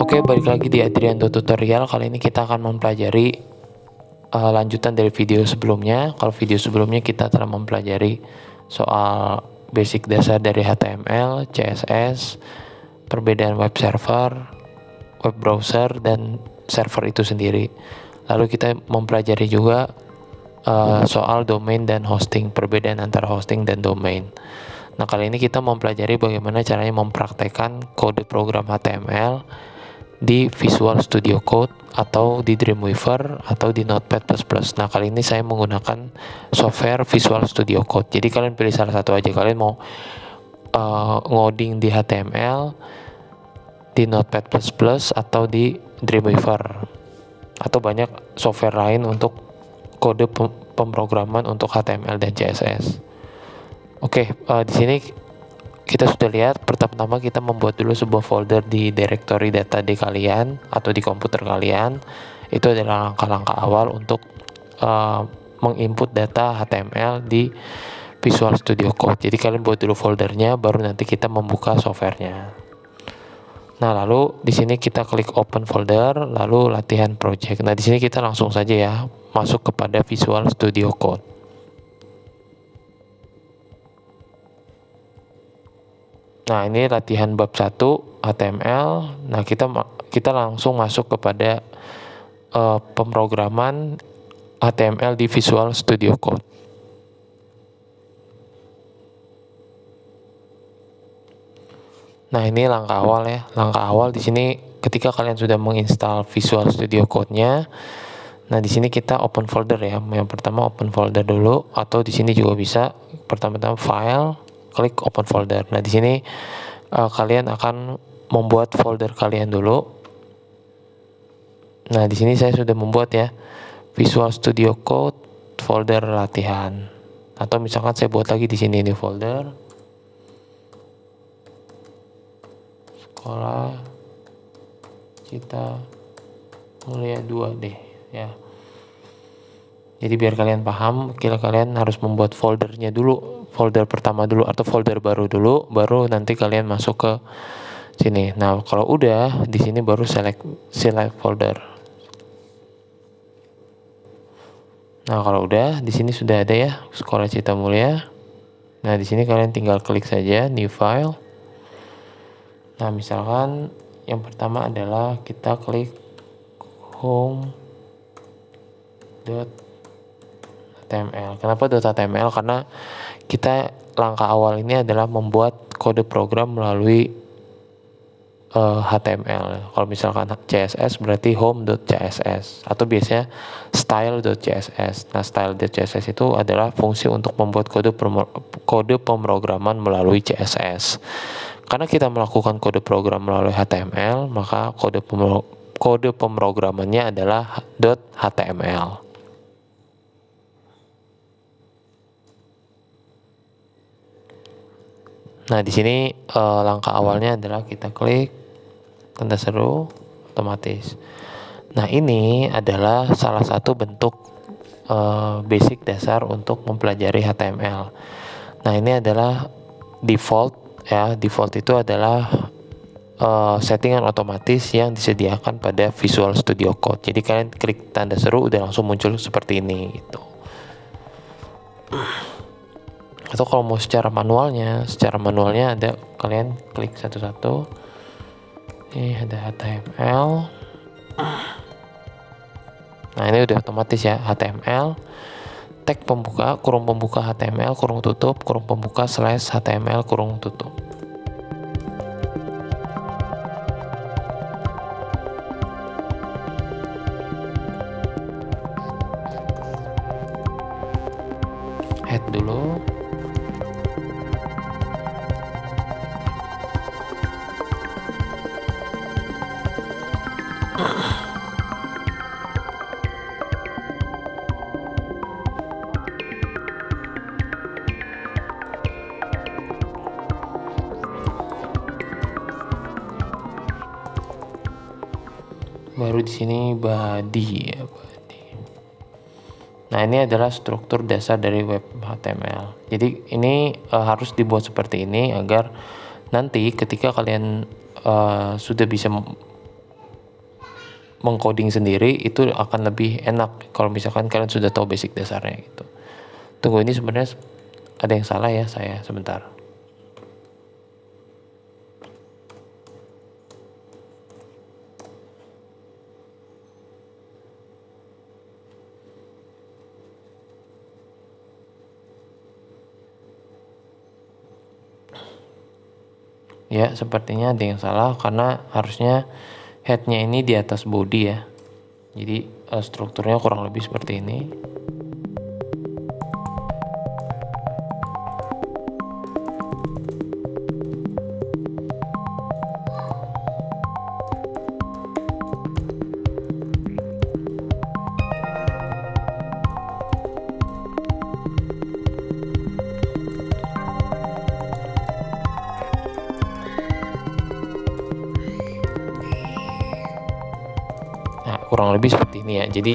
Oke, balik lagi di Adriando Tutorial. Kali ini kita akan mempelajari lanjutan dari video sebelumnya. Kalau video sebelumnya kita telah mempelajari soal basic dasar dari HTML, CSS, perbedaan web server, web browser, dan server itu sendiri. Lalu kita mempelajari juga soal domain dan hosting, perbedaan antara hosting dan domain. Nah, kali ini kita mempelajari bagaimana caranya mempraktekkan kode program HTML di Visual Studio Code atau di Dreamweaver atau di Notepad++. Nah, kali ini saya menggunakan software Visual Studio Code. Jadi kalian pilih salah satu aja. Kalian mau ngoding di HTML, di Notepad++, atau di Dreamweaver, atau banyak software lain untuk kode pemrograman untuk HTML dan CSS. Oke, di sini kita sudah lihat, pertama-tama kita membuat dulu sebuah folder di directory data di kalian atau di komputer kalian. Itu adalah langkah-langkah awal untuk menginput data HTML di Visual Studio Code. Jadi kalian buat dulu foldernya, baru nanti kita membuka softwarenya. Nah, lalu di sini kita klik open folder, lalu latihan project. Nah, di sini kita langsung saja ya masuk kepada Visual Studio Code. Nah, ini latihan bab 1 HTML. Nah, kita langsung masuk kepada pemrograman HTML di Visual Studio Code. Nah, ini langkah awal ya. Langkah awal di sini ketika kalian sudah menginstal Visual Studio Code-nya. Nah, di sini kita open folder ya. Yang pertama open folder dulu, atau di sini juga bisa pertama-tama file, klik open folder. Nah, di sini kalian akan membuat folder kalian dulu. Nah, di sini saya sudah membuat ya Visual Studio Code folder latihan. Atau misalkan saya buat lagi di sini ini folder Sekolah Cita Mulia 2 deh ya. Jadi biar kalian paham, kalian harus membuat foldernya dulu, folder pertama dulu atau folder baru dulu, baru nanti kalian masuk ke sini. Nah, kalau udah di sini baru select folder. Nah, kalau udah di sini sudah ada ya Sekolah Cita Mulia. Nah, di sini kalian tinggal klik saja new file. Nah, misalkan yang pertama adalah kita klik home.html. Kenapa .html? Karena kita langkah awal ini adalah membuat kode program melalui HTML. Kalau misalkan CSS berarti home.css atau biasanya style.css. Nah, style.css itu adalah fungsi untuk membuat kode pemrograman melalui CSS. Karena kita melakukan kode program melalui HTML, maka kode pemrogramannya adalah .html. Nah, di sini langkah awalnya adalah kita klik tanda seru otomatis. Nah, ini adalah salah satu bentuk basic dasar untuk mempelajari HTML. Nah, ini adalah default ya. Default itu adalah settingan otomatis yang disediakan pada Visual Studio Code. Jadi kalian klik tanda seru udah langsung muncul seperti ini gitu. Atau kalau mau secara manualnya ada, kalian klik satu-satu. Ini ada HTML. Nah, ini udah otomatis ya HTML. Tag pembuka, kurung pembuka HTML, kurung tutup, kurung pembuka slash HTML, kurung tutup. Head dulu. Baru di sini body ya, body. Nah, ini adalah struktur dasar dari web HTML. Jadi ini harus dibuat seperti ini agar nanti ketika kalian sudah bisa mengcoding sendiri itu akan lebih enak kalau misalkan kalian sudah tahu basic dasarnya gitu. Tunggu, ini sebenarnya ada yang salah ya, saya sebentar. Ya, sepertinya ada yang salah karena harusnya headnya ini di atas body ya. Jadi strukturnya kurang lebih seperti ini. Nah, kurang lebih seperti ini ya. Jadi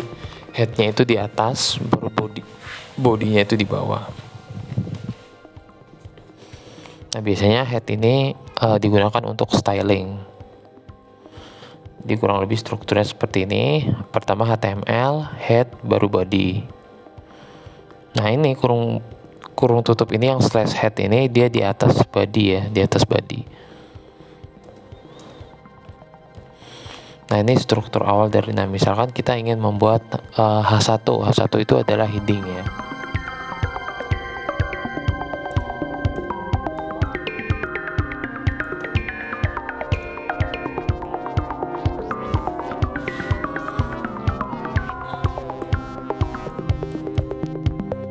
headnya itu di atas, baru bodinya itu di bawah. Nah, biasanya head ini digunakan untuk styling. Jadi kurang lebih strukturnya seperti ini. Pertama HTML, head, baru body. Nah, ini kurung tutup ini yang slash head ini dia di atas body ya, di atas body. Nah, ini struktur awal dari, nah misalkan kita ingin membuat H1 itu adalah heading ya.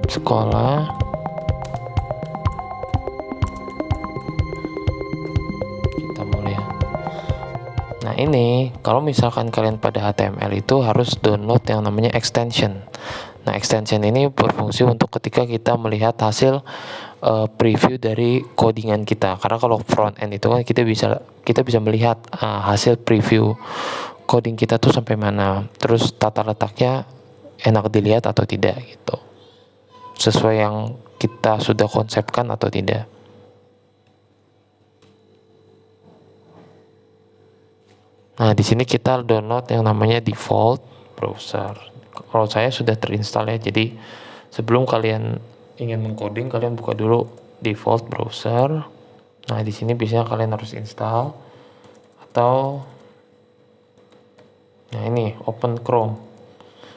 Sekolah. Kita mulai. Nah, ini kalau misalkan kalian pada HTML itu harus download yang namanya extension. Nah, extension ini berfungsi untuk ketika kita melihat hasil preview dari codingan kita. Karena kalau front end itu kan kita bisa melihat hasil preview coding kita tuh sampai mana. Terus tata letaknya enak dilihat atau tidak gitu. Sesuai yang kita sudah konsepkan atau tidak. Nah, di sini kita download yang namanya default browser. Kalau saya sudah terinstall ya. Jadi sebelum kalian ingin mengcoding, kalian buka dulu default browser. Nah, di sini biasanya kalian harus install atau nah ini open Chrome.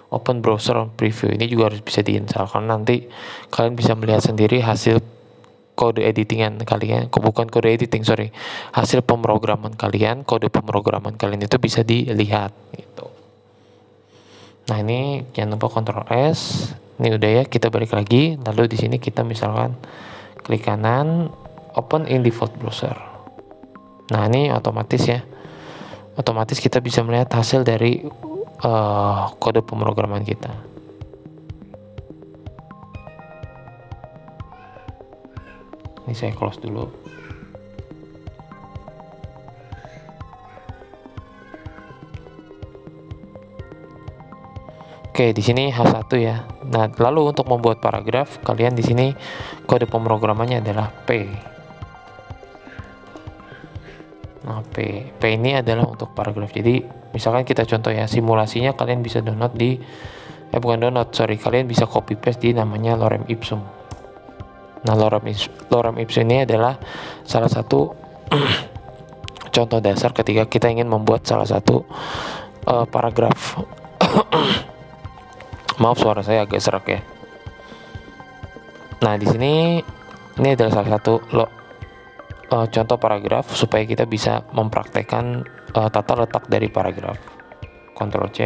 Open browser on preview ini juga harus bisa diinstal karena nanti kalian bisa melihat sendiri hasil kode editingan kalian, bukan kode editing, hasil pemrograman kalian, kode pemrograman kalian itu bisa dilihat gitu. Nah, ini jangan lupa Ctrl S. Ini udah ya, kita balik lagi. Lalu di sini kita misalkan klik kanan, open in default browser. Nah, ini otomatis ya. Otomatis kita bisa melihat hasil dari kode pemrograman kita. Ini saya close dulu. Oke, di sini H1 ya. Nah, lalu untuk membuat paragraf, kalian di sini kode pemrogramannya adalah P. Nah, P ini adalah untuk paragraf. Jadi, misalkan kita contoh ya, simulasinya kalian bisa download di kalian bisa copy paste di namanya lorem ipsum. Nah, lorem ipsum ini adalah salah satu contoh dasar ketika kita ingin membuat salah satu paragraf. Maaf, suara saya agak serak ya. Nah, di sini ini adalah salah satu contoh paragraf supaya kita bisa mempraktekkan tata letak dari paragraf. Ctrl C.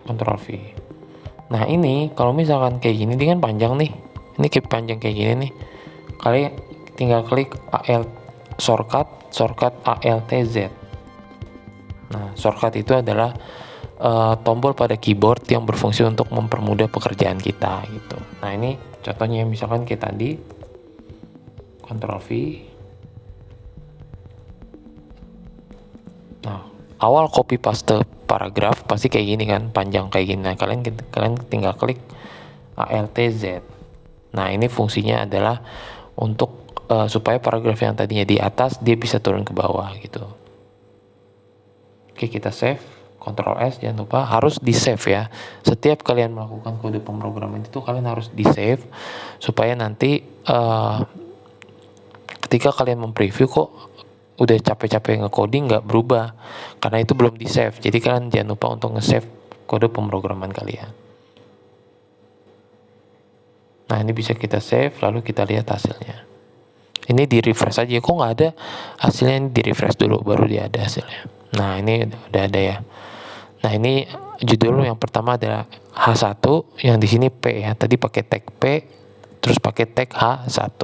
Ctrl V. Nah, ini kalau misalkan kayak gini, dia kan panjang nih. Ini kayak panjang kayak gini nih. Kalian tinggal klik shortcut Alt Z. Nah, shortcut itu adalah tombol pada keyboard yang berfungsi untuk mempermudah pekerjaan kita gitu. Nah, ini contohnya misalkan kayak tadi Ctrl V. Nah, awal copy paste paragraf pasti kayak gini kan, panjang kayak gini. Nah, kalian tinggal klik Alt Z. Nah, ini fungsinya adalah untuk supaya paragraf yang tadinya di atas dia bisa turun ke bawah gitu. Oke, kita save, Ctrl S, jangan lupa harus di save ya. Setiap kalian melakukan kode pemrograman itu kalian harus di save supaya nanti ketika kalian mempreview kok udah capek-capek nge-coding nggak berubah, karena itu belum di save. Jadi kalian jangan lupa untuk nge-save kode pemrograman kalian. Nah, ini bisa kita save, lalu kita lihat hasilnya. Ini di refresh aja, kok nggak ada hasilnya, ini di refresh dulu baru dia ada hasilnya. Nah, ini udah ada ya. Nah, ini judul yang pertama adalah H1, yang di sini P ya. Tadi pakai tag P, terus pakai tag H1.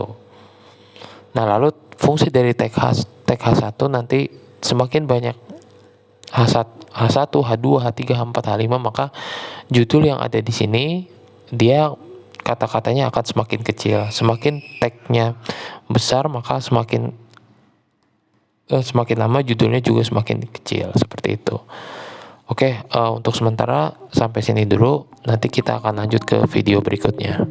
Nah, lalu fungsi dari tag H1 nanti semakin banyak H1, H2, H3, H4, H5, maka judul yang ada di sini dia kata-katanya akan semakin kecil. Semakin tagnya besar, maka semakin lama judulnya juga semakin kecil, seperti itu. Oke, untuk sementara sampai sini dulu. Nanti kita akan lanjut ke video berikutnya.